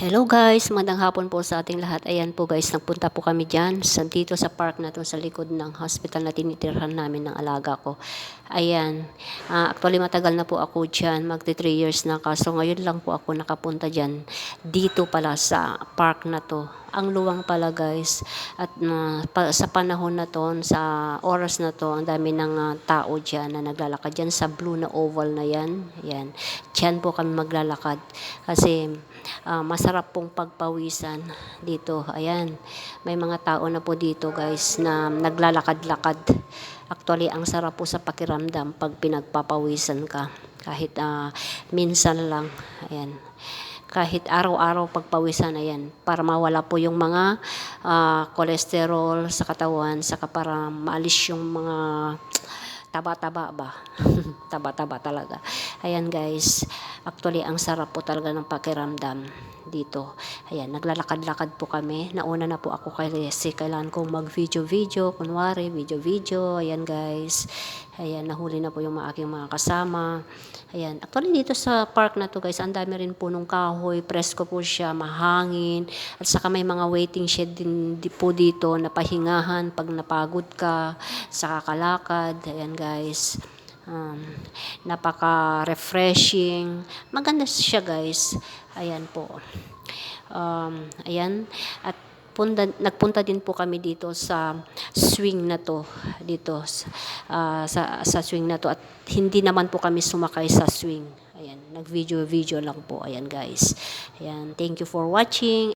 Hello guys, magandang hapon po sa ating lahat. Ayan po guys, nagpunta po kami dyan dito sa park na to sa likod ng hospital na tinitirhan namin ng alaga ko. Ayan, actually matagal na po ako dyan, magti 3 years na, kaso ngayon lang po ako nakapunta dyan dito pala sa park na to. Ang luwang pala guys, at sa panahon na to, sa oras na to, ang dami ng tao dyan na naglalakad dyan sa blue na oval na yan. Ayan, dyan po kami maglalakad kasi masarap pong pagpawisan dito. Ayan, may mga tao na po dito guys na naglalakad-lakad. Actually, ang sarap po sa pakiramdam pag pinagpapawisan ka. Kahit minsan lang. Ayan, kahit araw-araw pagpawisan, ayan, para mawala po yung mga cholesterol sa katawan, saka para maalis yung mga taba-taba ba? Taba-taba talaga. Ayan guys, actually ang sarap po talaga ng pakiramdam dito. Ayan, naglalakad-lakad po kami. Nauna na po ako kasi kailangan kong mag-video-video, kunwari, video-video. Ayan guys. Ayan, nahuli na po yung aking mga kasama. Ayan, actually dito sa park na to guys, ang dami rin punong kahoy, presko po siya, mahangin. At saka may mga waiting shed din po dito na pahingahan pag napagod ka sa kakalakad. Ayan guys. Napaka-refreshing. Maganda siya guys. Ayan po. Ayan. At nagpunta din po kami dito sa swing na to. Dito sa swing na to. At hindi naman po kami sumakay sa swing. Ayan. Nag-video lang po. Ayan guys. Ayan. Thank you for watching.